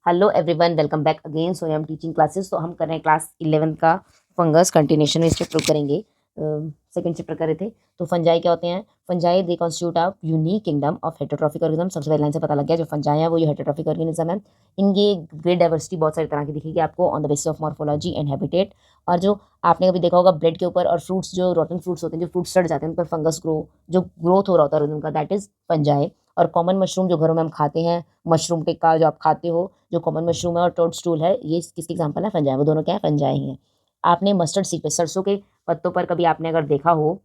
Hello everyone, welcome back again. So I am teaching classes. तो हम कर रहे हैं क्लास 11 का फंगस कंटिन्यूशन में चैप्टर करेंगे। सेकंड चैप्टर कर रहे थे। तो फंजाई क्या होते हैं? Fungi they constitute a unique kingdom of heterotrophic organism. सबसे पहले लाइन से पता लग गया जो फंजाई है वो ये हेटेरोट्रॉफिक ऑर्गेनिज्म है। इनकी ग्रेट डाइवर्सिटी बहुत सारी तरह की दिखेगी आपको on the basis of morphology and habitat. और जो आपने कभी देखा होगा ब्रेड के ऊपर और फ्रूट्स, जो रोटन फ्रूट्स होते हैं, जो फ्रूट्स सड़ जाते हैं उन पर फंगस जो ग्रोथ हो रहा होता है उनका, दैट इज फंजाई। और कॉमन मशरूम जो घरों में हम खाते हैं, मशरूम टिक्का जो आप खाते हो, जो कॉमन मशरूम है, और टोडस्टूल है, ये किसके एग्जांपल है? फंजाई। वो दोनों क्या है? फंजाई ही है। आपने मस्टर्ड सीड पे, सरसों के पत्तों पर कभी आपने अगर देखा हो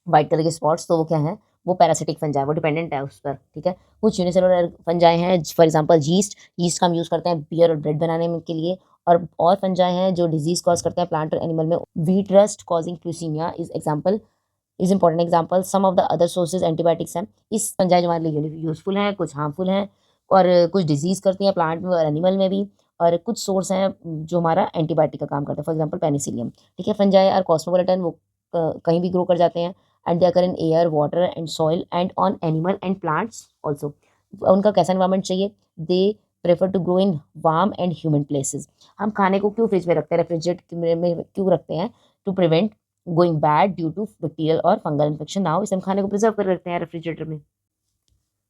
व्हाइट कलर के स्पॉट्स, तो वो क्या है? वो पैरासिटिक फंजाई, वो डिपेंडेंट है उस पर। ठीक है। कुछ यूनिसेलुलर फंजाई हैं, फॉर एग्जांपल यीस्ट। यीस्ट का हम यूज करते हैं बियर और ब्रेड बनाने के लिए। और फंजाई हैं जो डिजीज कॉज करते हैं प्लांट और एनिमल में। व्हीट रस्ट कॉजिंग ट्यूसीमिया is important example. Some of the other sources antibiotics हैं। इस फंजाई जो हमारे लिए यूजफुल हैं, कुछ हार्मफुल हैं, और कुछ डिजीज करती हैं प्लांट में और एनिमल में भी। और कुछ सोर्स हैं जो हमारा एंटीबायोटिक का काम करते हैं, फॉर एग्जाम्पल पेनिसिलियम। ठीक है। फंजाई आर कॉस्मोपोलिटन, वो कहीं भी ग्रो कर जाते हैं। And they occur in air, water and soil and on animal and plants also. उनका कैसा इन्वायरमेंट चाहिए? They prefer to grow in warm and humid places. हम खाने को क्यों फ्रिज में रखते हैं, रेफ्रिजरेट में क्यों रखते हैं? To prevent going bad due to bacterial और फंगल इन्फेक्शन। नाउ इसे हम खाने को प्रिजर्व कर रखते हैं रेफ्रिजरेटर में।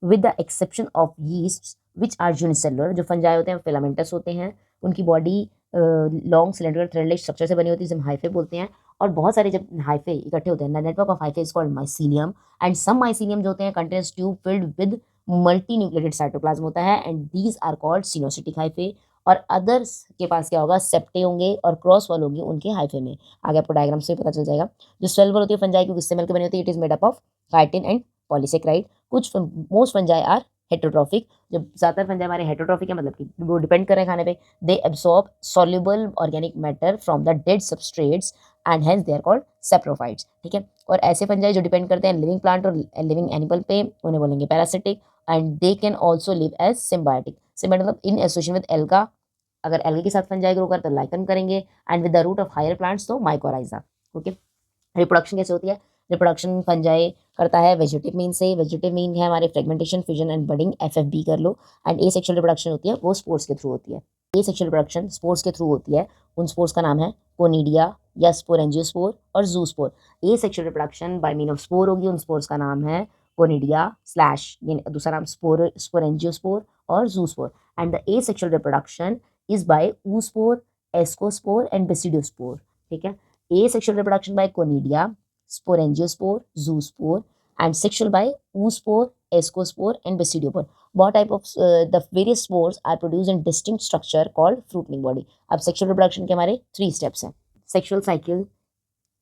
With the exception of yeast which are unicellular. जो फंजाई होते हैं फिलामेंटस होते हैं। उनकी body long cylinder thread like structure से बनी होती है, जिसे हम हाइफे बोलते हैं। और बहुत सारे जब हाइफे इकट्ठे होते हैं, network of hyphae is called mycelium. And some mycelium जो होते हैं contains tube filled with multi nucleated cytoplasm होता है, and these are called coenocytic hyphae. और अदर्स के पास क्या होगा? सेप्टे होंगे और क्रॉस वॉल होंगे उनके हाइफे में। आगे आपको डायग्राम से पता चल जाएगा। जो सेल वॉल होती है फंजाई की, किससे मिलकर बनी होती है? It is made up of chitin and polysaccharide. कुछ मोस्ट फंजाई आर हेटरोट्रॉफिक। जब ज़्यादातर फंजाई हमारे हेटरोट्रॉफिक है, मतलब कि वो डिपेंड कर रहे हैं खाने पे। They absorb soluble organic matter from the dead substrates and hence they are called saprophytes. ठीक है। और ऐसे फंजाई जो डिपेंड करते हैं लिविंग प्लांट और लिविंग एनिमल पे, उन्हें बोलेंगे parasitic. And they can also live as symbiotic. Symbiotic मतलब इन एसोसिएशन विद एल्गा। अगर एल्गे के साथ फंजाई ग्रो कर तो लाइकन करेंगे, and with the root of higher plants तो माइकोराइजा। ओके। रिप्रोडक्शन कैसे होती है? रिप्रोडक्शन फंजाई करता है वेजिटेटिव मीन से। वेजिटेटिव मीन है हमारे फ्रेगमेंटेशन, फिजन एंड बडिंग, एफएफबी कर लो। एंड ए सेक्शुअल रिप्रोडक्शन होती है वो स्पोर्स के थ्रू होती है। ए सेक्शुअल रिप्रोडक्शन स्पोर्स के थ्रू होती है। उन स्पोर्स का नाम है कोनिडिया या स्पोरेंजियोस्पोर और zoospore. A sexual reproduction by mean of spore होगी, उन स्पोर्स का नाम है कोनिडिया स्लैश दूसरा नाम स्पोरेंजियोस्पोर और zoospore. And the A sexual reproduction is by oospore, ascospore and basidiospore. ठीक है। Asexual reproduction by conidia, sporangiosspore, zoospore, and sexual by oospore, ascospore, and basidiopore. What type of the various spores are produced in distinct structure called fruiting body. अब sexual reproduction के हमारे 3 steps हैं। Sexual cycle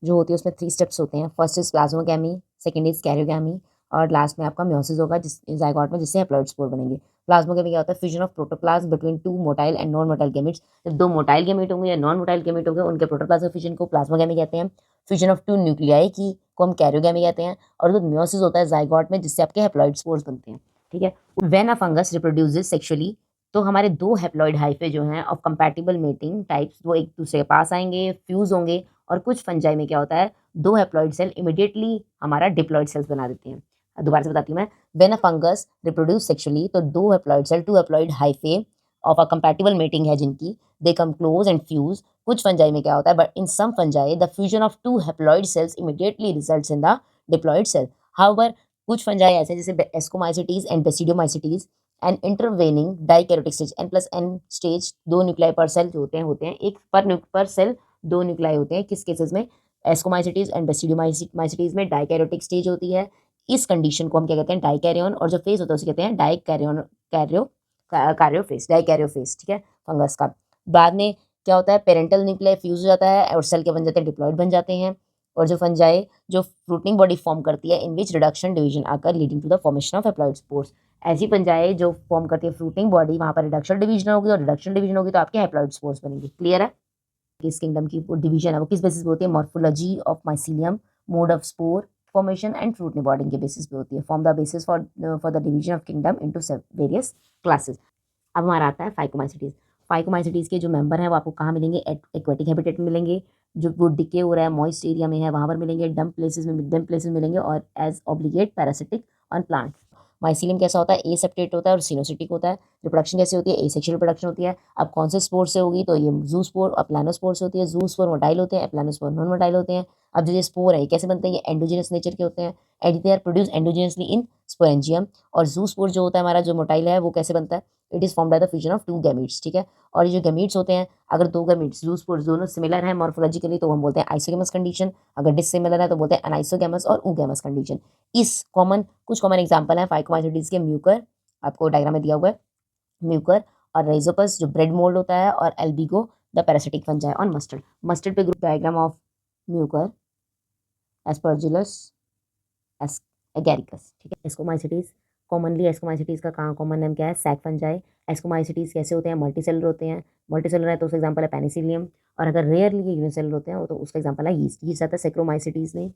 जो होती है उसमें 3 steps होते हैं। First is plasmogamy, second is karyogamy, और लास्ट में आपका म्योसिस होगा जिस जाइगोट में, जिससे हैप्लॉइड स्पोर बनेंगे। प्लाज्मोगैमी क्या होता है? Fusion of protoplasm between 2 motile and non motile gametes. जब 2 मोटाइल गैमेट होंगे या नॉन मोटाइल गैमेट होंगे, उनके प्रोटोप्लाज्म फ्यूजन को प्लाज्मोगैमी कहते हैं। फ्यूजन ऑफ 2 न्यूक्लियाई की को हम कैरियोगैमी कहते हैं। और जो म्योसिस होता है जाइगोट में, जिससे आपके हैप्लॉइड स्पोर्स बनते हैं। ठीक है। When a fungus reproduces sexually, तो हमारे 2 हैप्लॉइड हाइफे जो हैं ऑफ कंपैटिबल मेटिंग टाइप्स, वो एक दूसरे के पास आएंगे, फ्यूज होंगे। और कुछ फंजाई में क्या होता है? 2 हैप्लॉइड सेल इमीडिएटली हमारा डिप्लॉइड सेल्स बना देते हैं। दोबारा से बताती हूँ मैं। When a fungus reproduce sexually, तो 2 haploid cell, 2 haploid hyphae of a compatible mating है जिनकी, they come close and fuse. कुछ फंजाई में क्या होता है? But in some fungi the fusion of 2 haploid cells immediately results in the diploid cell. However कुछ fungi ऐसे जैसे ascomycetes and basidiomycetes and intervening dikaryotic stage, N plus N stage, 2 nuclei पर cell जो होते हैं एक पर सेल 2 न्यूक्लियाई होते हैं। किस केसेस में? एस्कोमाइसिटीज एंड बेसिडियोमाइसिटीज में डाइकैरोटिक स्टेज होती है। इस कंडीशन को हम क्या कहते हैं? डाइकैरियन। और जो फेज होता है उसे कहते हैं डाइकैरियन, कार्योफेज, डाइकैरियोफेज। ठीक है। फंगस का बाद में क्या होता है? पेरेंटल न्यूक्लियाई फ्यूज हो जाता है और सेल के बन जाते हैं, डिप्लॉइड बन जाते हैं। और जो फंजाई जो फ्रूटिंग बॉडी फॉर्म करती है, in which reduction division occur leading to the formation of haploid spores. ऐसी फंजाई जो फॉर्म करती है फ्रूटिंग बॉडी, वहां पर रिडक्शन डिवीजन होगी, और रिडक्शन डिवीजन होगी तो आपके हैप्लॉइड स्पोर्स बनेंगे। क्लियर है? किस किंगडम की डिवीजन है वो किस बेसिस पे होती है? Morphology of mycelium, mode of spore formation and fruit निबॉर्डिंग के बेसिस पे होती है। Form the basis for the division of kingdom into various classes. अब हमारा आता है फाइकोमाइसिटीज। फाइकोमाइसिटीज के जो मेंबर हैं वो आपको कहाँ मिलेंगे? एक्वेटिक हैबिटेट में मिलेंगे। जो वो डिके हो रहा है मॉइस्ट एरिया में है वहाँ पर मिलेंगे। डम्प प्लेसेस में मिलेंगे, और as obligate parasitic on plant. Mycelium कैसा होता है, ए सेप्टेट होता है और सिनोसिटिक होता है। रिप्रोडक्शन कैसे होती है, एसेक्सुअल रिप्रोडक्शन होती है। अब कौन से स्पोर से होगी, तो ये जू स्पोर और प्लानोस्पोर से होती है। जू स्पोर मोटाइल होते हैं, प्लानोस्पोर नॉन मोटाइल होते हैं। अब जो ये स्पोर है ये कैसे बनते हैं, ये एंडोजिनस नेचर के होते हैं and they are produce endogenously in sporangium. और जू स्पोर जो होता है हमारा जो मोटाइल है वो कैसे बनता है, it is form by the fusion of to gametes, ठीक है। और ये जो गैमीट्स होते हैं, अगर दो गैमीट्स जू स्पोर दोनों सिमिलर हैं मॉर्फोलॉजिकली तो हम बोलते हैं आइसोगेमस कंडीशन, अगर डिसिमिलर है तो बोलते हैं अनाइसोगेमस और ऊगेमस कंडीशन। इस कुछ कॉमन एग्जांपल है फाइकोमाइसीटीज के, म्यूकर, आपको डायग्राम में दिया हुआ है, म्यूकर और राइजोपस जो ब्रेड मोल्ड होता है, और Albugo the parasitic fungi on mustard. Mustard पे group diagram of Mucor, Aspergillus, Agaricus, ठीक है। एस्कोमाइसिटीज, कॉमनली एस्कोमाइसिटीज का कॉमन नेम क्या है, सैक फंजाई। एस्कोमाइसिटीज कैसे होते हैं, मल्टीसेलर होते हैं। मल्टीसेलर है तो उसका एग्जांपल है पेनिसिलियम, और अगर रेयरली ये यूनिसेलर होते हैं तो उसका एग्जांपल है यीस्ट। यीस्ट आता है सेक्रोमाइसिटीज में।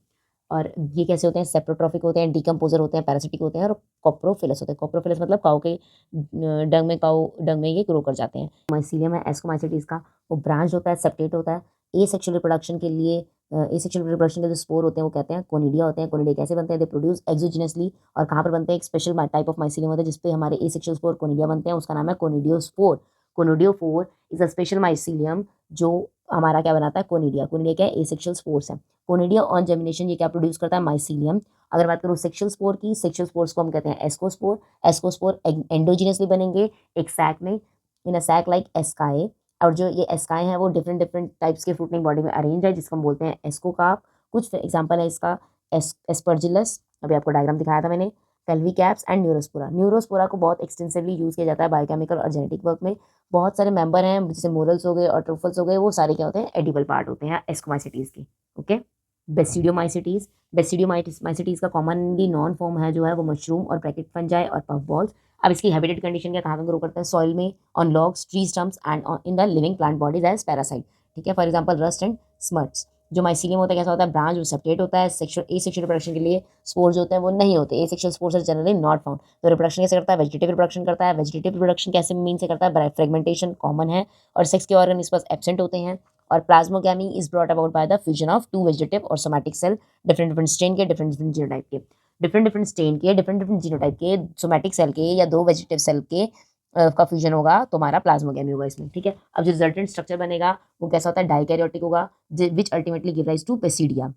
और ये कैसे होते हैं, सेप्रोट्रॉफिक होते हैं, डिकम्पोजर होते हैं, पैरासिटिक होते हैं, और कॉप्रोफिलस होते हैं। कॉप्रोफिलस मतलब काऊ के डंग में ये ग्रो कर जाते हैं। माइसीलियम है एस्कोमाइसिटीज का, वो ब्रांच होता है, सेप्टेट होता है। एसेक्सुअल रिप्रोडक्शन के लिए एसेक्सुअल रिप्रोडक्शन के जो स्पोर होते हैं वो कहते हैं कोनिडिया होते हैं। कोनिडिया कैसे बनते हैं, दे प्रोड्यूस एक्सोजिनसली, और कहाँ पर बनते हैं, एक स्पेशल टाइप ऑफ माइसीलियम होता है जिसपे हमारे एसेक्सुअल स्पोर कोनिडिया बनते हैं, उसका नाम है conidiospore. Conidiophore is a special mycelium जो हमारा क्या बनाता है, कोनिडिया। कोनिडिया क्या है, एसेक्सुअल स्पोर्स है। कोनिडिया ऑन जेमिनेशन ये क्या प्रोड्यूस करता है, माइसीलियम। अगर बात करूँ सेक्सुअल स्पोर की, सेक्सुअल स्पोर्स को हम कहते हैं एस्कोस्पोर। एस्कोस्पोर एंडोजिनसली बनेंगे एक सैक में, इन अ सैक लाइक एस्काई। और जो ये एस्काई हैं वो डिफरेंट डिफरेंट टाइप्स के फ्रूटिंग बॉडी में अरेंज है, जिसको हम बोलते हैं एस्कोकार्प। कुछ एग्जांपल है इसका, एस्परजिलस, अभी आपको डायग्राम दिखाया था मैंने, पेल्वी कैप्स एंड न्यूरोस्पोरा। न्यूरोस्पोरा को बहुत एक्सटेंसिवली यूज किया जाता है बायोकेमिकल और जेनेटिक वर्क में। बहुत सारे मेंबर हैं जैसे मोरल्स हो गए और ट्रूफल्स हो गए, वो सारे क्या होते हैं, एडिबल पार्ट होते हैं एस्कोमाइसिटीज के। ओके, बेसिडियोमाइसिटीज, बेसिडियोमाइसिटीज का कॉमनली नॉन फॉर्म है जो है वो मशरूम और ब्रैकेट फंजाई और पफ बॉल्स। अब इसकी हैबिटेट कंडीशन क्या, कहाँ पे ग्रो करता है, सॉइल में, on logs, tree stumps and in the living plant bodies as parasite, ठीक है। For example rust and smuts. जो माइसीलियम होता है कैसा होता है, ब्रांच, जो सेपरेट होता है। सेक्सुअल एसेक्सुअल रिप्रोडक्शन के लिए स्पोर्स जो होते हैं वो नहीं होते, asexual spores are generally not found. तो रिप्रोडक्शन कैसे करता है, वेजिटेटिव रिप्रोडक्शन करता है। वेजिटेटिव रिप्रोडक्शन कैसे मीन से करता है, फ्रेगमेंटेशन कॉमन है, और सेक्स के ऑर्गन इस पास एब्सेंट होते हैं। और plasmogamy is brought about by the fusion of two vegetative और somatic cell, different different strain के, डिफरेंट डिफरेंट जीनोटाइप के, डिफरेंट डिफरेंट स्ट्रेन के, डिफरेंट डिफरेंट जीनोटाइप के, सोमैटिक सेल के या दो वेजिटेटिव सेल के का फ्यूजन होगा तो हमारा प्लाज्मोगैमी होगा इसमें, ठीक है। अब जो रिजल्टेंट स्ट्रक्चर बनेगा वो कैसा होता है, डाइकैरियोटिक होगा, which ultimately give rise to basidium.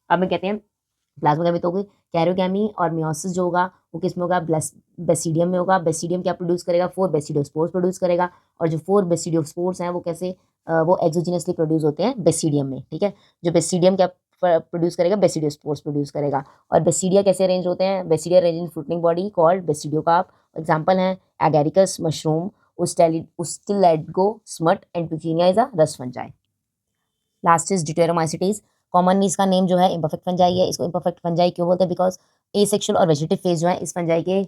अब मैं कहते हैं प्लाज्मोगैमी तो होगी, कैरियोगैमी और मियोसिस जो होगा वो किस में होगा, बेसिडियम में होगा। बेसिडियम क्या प्रोड्यूस करेगा, 4 बेसिडियोस्पोर्स प्रोड्यूस करेगा। और जो 4 बेसिडियोस्पोर्स हैं वो कैसे वो एक्सोजिनसली प्रोड्यूस होते हैं बेसिडियम में, ठीक है। जो बेसिडियम क्या प्रोड्यूस करेगा, बेसिडियोस्पोर्स प्रोड्यूस करेगा। और बेसिडिया कैसे अरेंज होते हैं, basidia arrange in fruiting body called basidiocarp. Example हैं Agaricus mushroom, Ustilago smut and Puccinia is a rust fungi. Last is Deuteromycetes. Commonly इसका नेम जो है इम्परफेक्ट फंजाई है। इसको इम्परफेक्ट फंजाई क्यों बोलते हैं, बिकॉज एसेक्सुअल और वेजिटेटिव फेज जो है इस फंजाई के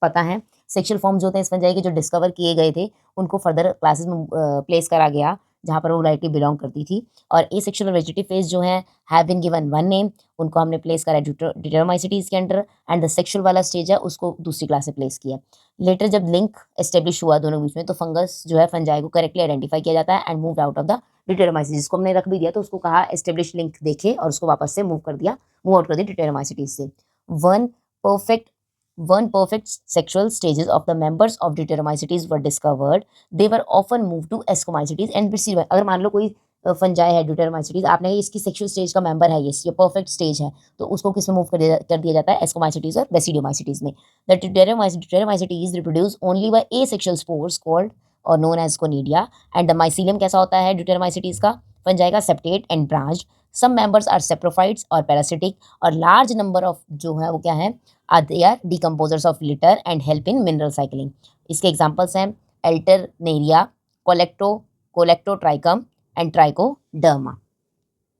पता है। सेक्सुअल फॉर्म जो होते हैं इस फंजाई के जो डिस्कवर किए गए थे उनको फर्दर क्लासेस में प्लेस करा गया जहाँ पर वो वैरायटी बिलोंग करती थी। और एसेक्सुअल और वेजिटेटिव फेज जो है have been given one name, उनको हमने प्लेस करा डिटेरोमाइसिटीज के अंडर। एंड द सेक्सुअल वाला स्टेज है उसको दूसरी क्लास से प्लेस किया। लेटर जब लिंक एस्टेब्लिश हुआ दोनों बीच में तो फंगस जो है फंजाई को करेक्टली आइडेंटिफाई किया जाता है and move out of the Deuteromycetes. जिसको हमने रख भी दिया तो उसको कहा एस्टेब्लिश लिंक देखे और उसको वापस से मूव आउट कर दिया डिटेरोमाइसिटीज से। One perfect perfect sexual stages of the members of Deuteromycetes were discovered. They were often moved to Ascomycetes and Basidium। अगर मान लो कोई फंजाई है ड्यूटेरोमाइसिटीज, आपने इसकी सेक्सुअल स्टेज का मेंबर है, ये परफेक्ट स्टेज है, तो उसको किस में मूव कर दिया जाता है, एस्कोमाइसिटीज और बेसिडियोमाइसिटीज में। The Deuteromycetes reproduce only by asexual spores called और known as conidia. And the mycelium कैसा होता है ड्यूटेरोमाइसिटीज का, फंजाई का septate and branch. Some members are saprophytes और पैरासिटिक, और लार्ज नंबर ऑफ जो है वो क्या है, they are decomposers of litter and help in mineral cycling। इसके एग्जांपल्स हैं एल्टरनेरिया, कोलेक्टोट्राइकम एंड ट्राइकोडर्मा।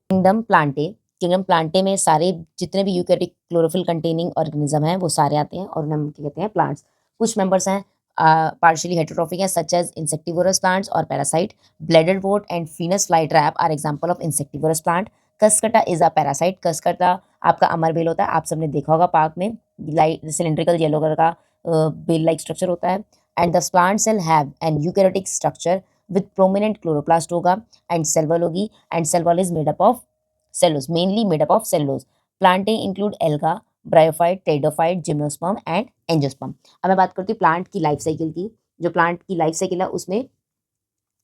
किंगडम प्लांटे में सारे जितने भी यूकैरियोटिक क्लोरोफिल कंटेनिंग ऑर्गेनिज्म हैं वो सारे आते हैं और उन्हें हम क्या कहते हैं, प्लांट्स। कुछ मेंबर्स हैं पार्शियली हेटेरोट्रॉफिक है सच एज इंसेक्टिवोरस प्लांट्स और parasite. Bladderwort and Venus fly trap are example of insectivorous plant. Cuscuta is a parasite. Cuscuta आपका अमरबेल होता है, आप सबने देखा होगा पार्क में, लाइट सिलेंड्रिकल येलो कलर का बेल लाइक स्ट्रक्चर होता है। And the plant cell have an eukaryotic structure with prominent chloroplast होगा एंड सेल वॉल होगी। And cell wall is made up of cellulose, mainly made up of cellulose। Plantae include alga, bryophyte, pteridophyte, gymnosperm and angiosperm. अब मैं बात करती हूँ plant की life cycle की। जो प्लांट की लाइफ साइकिल है उसमें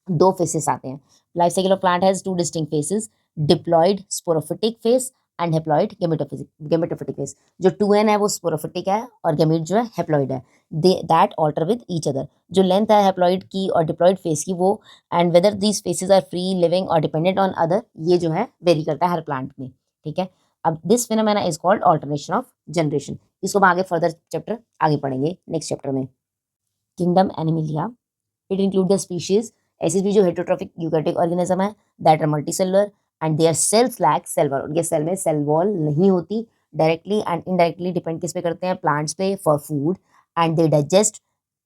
दो फेसेस आते हैं। Life cycle of plant has two distinct phases, diploid sporophytic phase and haploid gametophytic phase. जो 2n है वो स्पोरोफिटिक है और गेमीट जो है हेप्लॉयड है। They that alter with each other. जो लेंथ है हेप्लॉयड की और डिप्लॉयड फेस की वो, and whether these phases are free living और डिपेंडेंट ऑन अदर, ये जो है वेरी करता है हर प्लांट में। ठीक है। अब this phenomena is called alternation of generation. इसको हम आगे फर्दर चैप्टर आगे पढ़ेंगे नेक्स्ट चैप्टर में। Kingdom animalia, it include the species, ऐसी भी जो हेटेरोट्रॉफिक यूकैरियोटिक ऑर्गेनिज्म है that are multicellular and their cells lack cell wall. उनके सेल में सेल वॉल नहीं होती। डायरेक्टली एंड इनडायरेक्टली डिपेंड किस पे करते हैं, प्लांट्स पे, for food, and they digest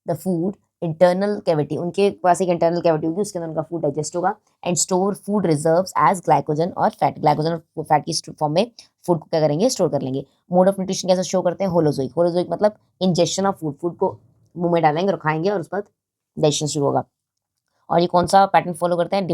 the food internal cavity. उनके पास एक इंटरनल कैविटी होगी, उसके अंदर उनका फूड डाइजेस्ट होगा, and store food reserves as glycogen और फैट। ग्लाइकोजन और फैट की फॉर्म में फूड को क्या करेंगे, स्टोर कर लेंगे। मोड ऑफ न्यूट्रिशन कैसे शो करते हैं, होलोजोइक। होलोजोइक मतलब इंजेक्शन ऑफ फूड, फूड को मुंह में डालेंगे और खाएंगे और उस पर डाइजेशन शुरू होगा। और ये कौन सा पैटर्न फॉलो करते हैं,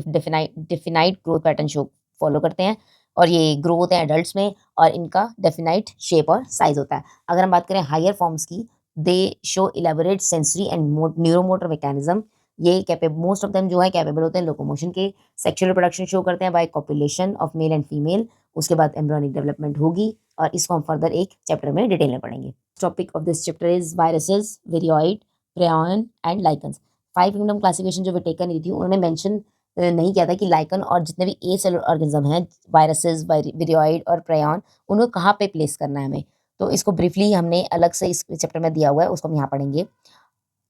definite growth pattern show follow करते हैं। और ये ग्रो होते हैं एडल्ट्स में और इनका डेफिनाइट शेप और साइज होता है। अगर हम बात करें हायर फॉर्म्स की, दे show elaborate sensory and neuromotor mechanism. ये कैपेबल, मोस्ट ऑफ देम जो है कैपेबल होते हैं लोकोमोशन के। सेक्सुअल रिप्रोडक्शन शो करते हैं by copulation of male and female. उसके बाद एम्ब्रियोनिक डेवलपमेंट होगी और इसको हम फर्दर एक चैप्टर में डिटेल में पढ़ेंगे। Topic of this chapter is viruses, viroids, prions and lichens. 5 kingdom classification जो विटेकर ने दी थी, उन्होंने मेंशन नहीं किया था कि लाइकन और जितने भी ए सेलुलर ऑर्गेनिज्म हैं, वायरसेस, विरियोइड और प्रेऑन, उनको कहाँ पे प्लेस करना है हमें। तो इसको ब्रीफली हमने अलग से इस चैप्टर में दिया हुआ है, उसको हम यहाँ पढ़ेंगे।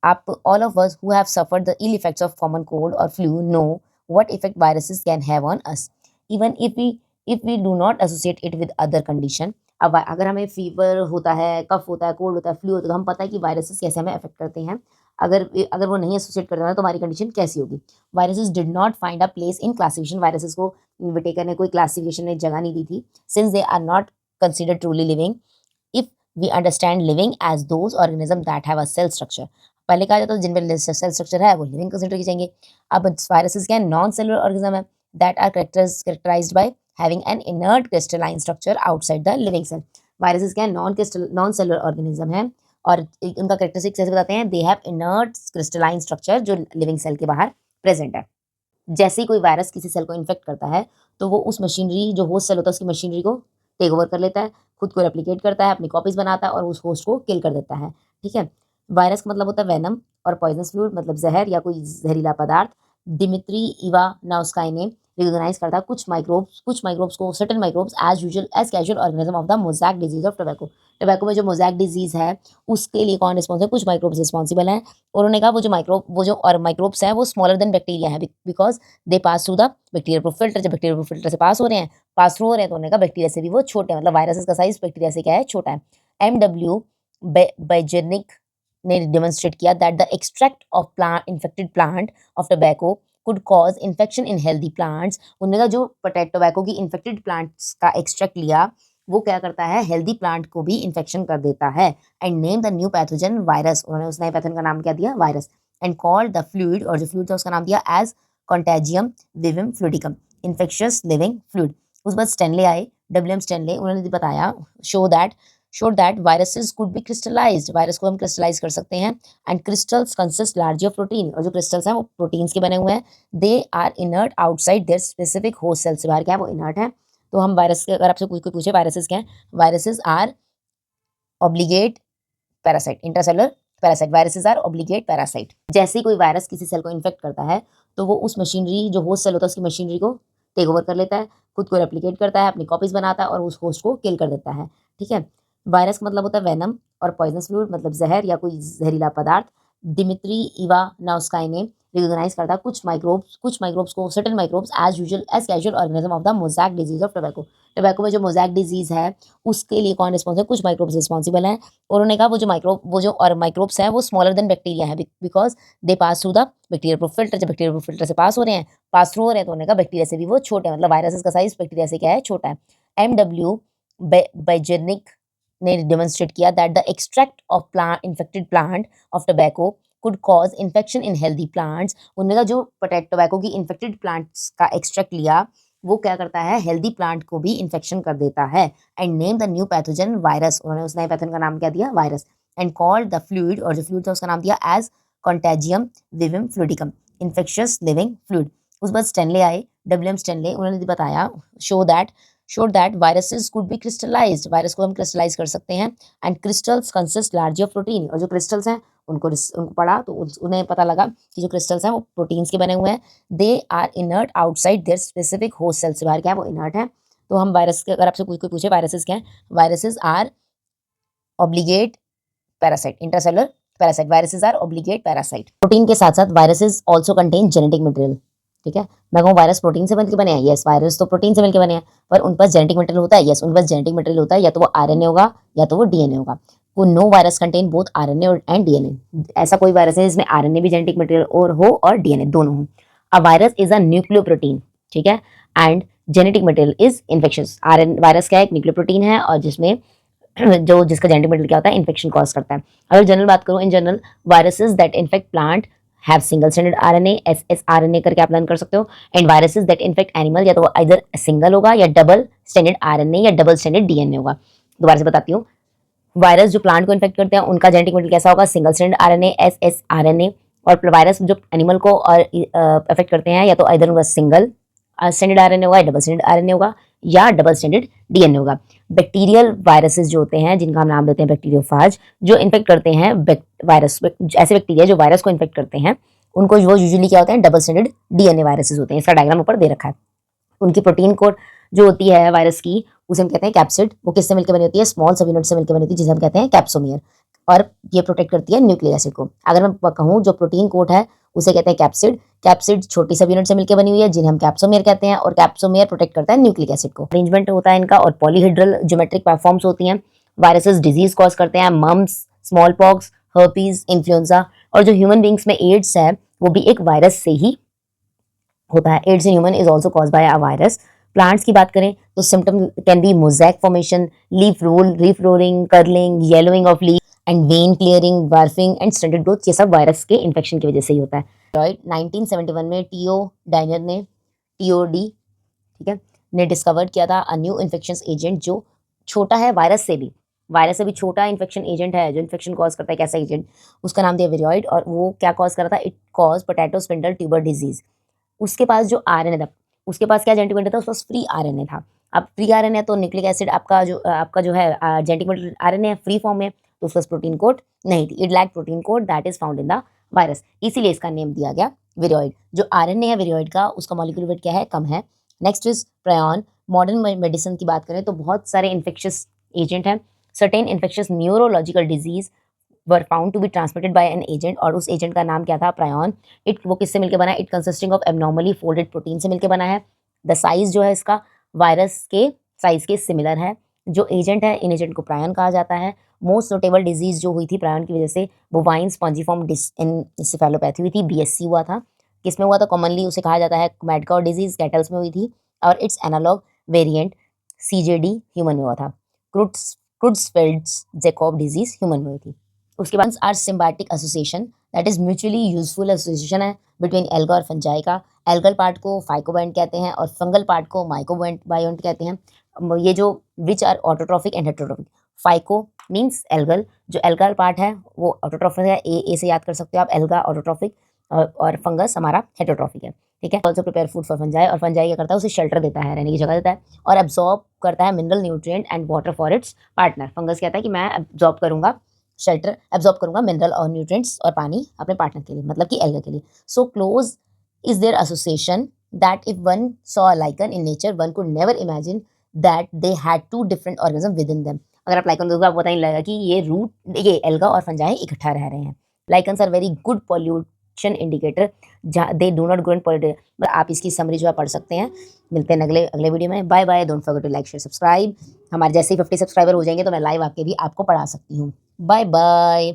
आप all of us who have suffered the ill effects of common cold or flu know what effect viruses can have on us, even if we do not associate it with other condition। अब अगर हमें fever होता है, कफ होता है, cold होता है, flu होता है, तो हम पता है कि वायरसेस कैसे हमें अफेक्ट करते हैं। अगर अगर वो नहीं एसोसिएट करते हैं तो हमारी कंडीशन कैसी होगी। Viruses did not find a place in classification. Viruses को विटेकर ने कोई क्लासिफिकेशन में जगह नहीं दी थी, since they are not considered truly living if we understand living as those organism that have a cell structure. पहले कहा जाता है जिनमें सेल स्ट्रक्चर है वो लिविंग कंसिडर की जाएंगे। अब वायरसेस क्या है, नॉन सेलुलर ऑर्गेनिज्म है that are characterized by having an inert crystalline structure outside the living cell. Viruses क्या है, नॉन सेलुलर ऑर्गेनिज्म है और उनका कैरेक्टरिस्टिक्स कैसे बताते हैं, they have inert crystalline structure जो लिविंग सेल के बाहर प्रेजेंट है। जैसे ही कोई वायरस किसी सेल को इन्फेक्ट करता है तो वो उस मशीनरी, जो होस्ट सेल होता है उसकी मशीनरी को टेक ओवर कर लेता है, खुद को रेप्लिकेट करता है, अपनी कॉपीज बनाता है और उस होस्ट को किल कर देता है। ठीक है। वायरस का मतलब होता है वेनम और पॉइजनस फ्लूइड मतलब जहर या कोई जहरीला पदार्थ। दिमित्री इवानोव्स्की ने रिकॉग्नाइज करता है कुछ माइक्रोब्स को, certain microbes as usual as casual organism of the mosaic disease of tobacco. Tobacco में जो मोज़ैक डिजीज है उसके लिए कौन रिस्पॉन्सिबल है, कुछ माइक्रोब्स रिस्पॉन्सिबल हैं। और उन्होंने कहा वो जो और माइक्रोब्स हैं वो स्मॉलर देन बैक्टीरिया है because they pass through the bacterial proof filter. जब बैक्टीरियल प्रूफ फिल्टर से पास हो रहे हैं, पास थ्रू हो रहे हैं, तो उन्होंने कहा बैक्टीरिया से भी वो छोटे हैं, मतलब वायरसेस का साइज बैक्टीरिया से क्या है, छोटा है। एमडब्ल्यू बेजेनिक ने डेमोन्स्ट्रेट किया that the extract of plant infected plant of tobacco could cause infection in healthy plants. उन्होंने कहा जो टोबैको की इन्फेक्टेड प्लांट्स का एक्सट्रैक्ट लिया वो क्या करता है, हेल्दी प्लांट को भी इन्फेक्शन कर देता है। And name the new pathogen virus. उन्होंने उस नए पैथोजन का नाम क्या दिया, virus. And called the fluid, और जो फ्लूइड था उसका नाम दिया as contagium vivum fluidum, infectious living fluid. उस बाद स्टेनले आए, डब्ल्यूएम स्टेनले, उन्होंने बताया showed that viruses could be crystallized। Virus को हम क्रिस्टलाइज कर सकते हैं। And crystals consist largely of protein, और जो क्रिस्टल्स हैं वो प्रोटीन्स के बने हुए हैं। They are inert outside their specific host cell. से बाहर क्या है, वो इनर्ट है। तो हम वायरस के, अगर आपसे कोई पूछे वायरसेस क्या है, viruses are obligate parasite, intracellular parasite. Viruses are obligate parasite. जैसे ही कोई वायरस किसी सेल को इन्फेक्ट करता है तो वो उस मशीनरी, जो होस्ट सेल होता है उसकी मशीनरी को टेक ओवर कर लेता है, खुद को रेप्लिकेट करता है, अपनी कॉपीज बनाता है और उस होस्ट को किल कर देता है। ठीक है। वायरस का मतलब होता है वेनम और पॉइजनस फ्लूइड मतलब जहर या कोई जहरीला पदार्थ। दिमित्री इवानोव्स्की ने रिकॉग्नाइज करता है कुछ माइक्रोब्स को, certain microbes as usual as casual organism of the mosaic disease of tobacco. Tobacco में जो मोज़ैक डिजीज है उसके लिए कौन रिस्पॉन्सिबल है, कुछ माइक्रोब्स रिस्पॉन्सिबल हैं। और उन्होंने कहा वो जो और माइक्रोब्स हैं वो स्मॉलर देन बैक्टीरिया है because they pass through the bacterial proof filter. जब बैक्टीरियल प्रूफ फिल्टर से पास हो रहे हैं, पास थ्रू हो रहे हैं, तो उन्होंने कहा बैक्टीरिया से भी वो छोटे हैं, मतलब वायरसेस का साइज बैक्टीरिया से क्या है, छोटा है। एमडब्ल्यू बेजेनिक ने डेमोन्स्ट्रेट किया that the extract of infected plant of tobacco could cause infection in healthy plants. उन्होंने कहा जो टोबैको की इन्फेक्टेड प्लांट्स का एक्सट्रैक्ट लिया वो क्या करता है, हेल्दी प्लांट को भी इन्फेक्शन कर देता है। And name the new pathogen virus, उन्होंने उस नए पैथोजन का नाम क्या दिया, virus. And called the fluid, और जो फ्लूइड था उसका नाम दिया as contagium vivum fluidum, infectious living fluid. उस बाद स्टेनले आए, डब्ल्यूएम स्टेनले, उन्होंने बताया show that viruses could be crystallized, virus को हम क्रिस्टलाइज कर सकते हैं। And crystals consist largely of protein, और जो क्रिस्टल्स हैं उनको पढ़ा तो उन्हें पता लगा कि जो क्रिस्टल्स हैं वो प्रोटीन्स के बने हुए हैं। They are inert outside their specific host cell, से बाहर क्या है, वो इनर्ट है। तो हम वायरस के, अगर आपसे कोई पूछे वायरसेस क्या है, viruses are obligate parasite, intercellular parasite, viruses are obligate parasite. Protein के साथ साथ viruses also contain genetic material. ठीक है, मैं कहूँ वायरस प्रोटीन से बनकर बने हैं, यस वायरस तो प्रोटीन से मिलकर बने हैं, पर उन पास जेनेटिक मटेरियल होता है, यस उन पास जेनेटिक मटेरियल होता है, या तो वो आरएनए होगा या तो वो डीएनए होगा। वो no virus contain both RNA and DNA, ऐसा कोई वायरस है जिसमें आरएनए भी जेनेटिक मटेरियल और हो और डीएनए दोनों हो। A virus is a nucleoprotein, ठीक है, and genetic material is infectious. RNA virus क्या है, एक न्यूक्लियोप्रोटीन है और जिसमें जो जिसका जेनेटिक मटेरियल क्या होता है, इन्फेक्शन कॉज करता है। अगर जनरल बात करूं, in general viruses that infect plant have single stranded RNA, एसएसआरएनए करके आप लर्न कर सकते हो। And viruses that infect animal, या तो इधर सिंगल होगा या डबल स्ट्रैंडेड आरएनए या डबल स्ट्रैंडेड डीएनए होगा। दोबारा से बताती हूँ, वायरस जो प्लांट को इन्फेक्ट करते हैं उनका जेनेटिक मटेरियल कैसा होगा, सिंगल स्ट्रैंडेड आरएनए एसएसआरएनए। और वायरस जो एनिमल को और अफेक्ट करते हैं, या तो इधर उनका सिंगल स्टैंडर्ड आरएनए होगा, डबल स्टैंडर्ड आरएनए होगा, या डबल स्टैंडर्ड डीएनए होगा। बैक्टीरियल वायरसेस जो होते हैं, जिनका हम नाम देते हैं बैक्टीरियोफाज, जो इन्फेक्ट करते हैं वायरस, ऐसे बैक्टीरिया जो वायरस को इन्फेक्ट करते हैं, उनको वो यूजुअली क्या होते हैं, डबल स्टैंडर्ड डीएनए वायरसेस होते हैं। इसका डायग्राम ऊपर दे रखा है। उनकी प्रोटीन कोड जो होती है वायरस की, उसे हम कहते हैं कैप्सिड। वो किससे मिलकर बनी होती है, स्मॉल सब यूनिट से मिलकर बनी होती है, जिसे हम कहते हैं कैप्सोमियर। और ये प्रोटेक्ट करती है न्यूक्लिक एसिड को। अगर मैं कहूँ जो प्रोटीन कोड है उसे कहते हैं कैप्सिड। कैप्सिड छोटी सब यूनिट से मिलकर बनी हुई है, जिन्हें हम कैप्सोमियर कहते हैं, और कैप्सोमियर प्रोटेक्ट करता है न्यूक्लिक एसिड को। अरेंजमेंट होता है इनका, और पॉलीहेड्रल ज्योमेट्रिक प्लेटफॉर्म्स होती हैं। वायरसेस डिजीज कॉज करते हैं, mumps, small pox, herpes, influenza, और जो ह्यूमन बींग्स में एड्स है वो भी एक वायरस से ही होता है। AIDS in human is also cause by a virus. Plants की बात करें तो symptom can be mosaic formation, leaf rolling, curling, yellowing of leaf and vein clearing, dwarfing and stunted growth. ये सब वायरस के इन्फेक्शन की वजह से ही होता है। 1971 में टीओ डाइनर ने, टीओडी, ठीक है, ने डिस्कवर किया था अ न्यू इन्फेक्शन एजेंट जो छोटा है वायरस से भी छोटा इन्फेक्शन एजेंट है जो इन्फेक्शन कॉज करता है। कैसा एजेंट, उसका नाम दिया विरोइड, और वो क्या कॉज कर रहा था, it cause potato spindle tuber disease. उसके पास जो आरएनए था, उसके पास क्या जेनेटिक मटेरियल था, उसके पास फ्री आरएनए था। अब फ्री आरएनए तो न्यूक्लिक एसिड आपका जो है genetic material RNA free form में, तो उसके पास प्रोटीन कोड नहीं थी। It lack protein code that is found in the virus, इसीलिए इसका नेम दिया गया विरोइड। जो आरएनए है विरोइड का, उसका मॉलिक्यूलर वेट क्या है, कम है। Next is prion. Modern medicine की बात करें तो बहुत सारे इन्फेक्शियस एजेंट हैं। Certain infectious neurological disease were found to be transmitted by an agent, और उस एजेंट का नाम क्या था, प्रायोन। वो किससे मिलकर बना है, it consisting of abnormally folded protein से मिलकर बना है। द साइज जो है इसका वायरस के साइज के सिमिलर है। जो एजेंट है, इन एजेंट को प्रायोन कहा जाता है। मोस्ट नोटेबल डिजीज जो हुई थी प्रायोन की वजह से, बोवाइन स्पॉन्जिफॉर्म डिसेफेलोपैथी हुई थी, बीएससी हुआ था। किसमें हुआ था, कॉमनली उसे कहा जाता है मैड काउ डिजीज, कैटल्स में हुई थी, और इट्स एनालॉग वेरिएंट सीजेडी ह्यूमन में हुआ था। क्रुड्सफेल्ड्स जैकोब डिजीज ह्यूमन में हुई थी। उसके बाद are symbiotic association, that is mutually useful association है बिटवीन एल्गा और फंजाई का। एल्गल पार्ट को फाइकोबायोंट कहते हैं और फंगल पार्ट को माइकोबायोंट कहते हैं। ये जो which are autotrophic and heterotrophic. Phyco means algal, जो एल्गल पार्ट है वो ऑटोट्रॉफिक है, ए से याद कर सकते हो आप, एल्गा ऑटोट्रॉफिक, और फंगस हमारा हेटेरोट्रॉफिक है। ठीक है, also prepare food for fungi, और फंजाई क्या करता है, उसे शेल्टर देता है, रहने की जगह देता है, और एब्जॉर्ब करता है mineral nutrient and water for its partner. Fungus कहता है कि मैं एब्जॉर्ब करूंगा एब्जॉर्ब करूंगा मिनरल और न्यूट्रिएंट्स और पानी अपने पार्टनर के लिए, मतलब कि एल्गा के लिए। So close is their association that if one saw a lichen in nature one could never imagine that they had two different organism within them. अगर आप लाइकन देखोगे आपको पता नहीं लगेगा कि ये एल्गा और फंजाई इकट्ठा रह रहे हैं। Lichens are very good pollution indicator, they do not grow in polluted. आप इसकी समरी जो है पढ़ सकते हैं। मिलते हैं अगले वीडियो में। Bye bye, don't forget to like share subscribe. हमारे जैसे ही 50 सब्सक्राइबर हो जाएंगे तो मैं लाइव आके भी आपको पढ़ा सकती हूँ। Bye bye.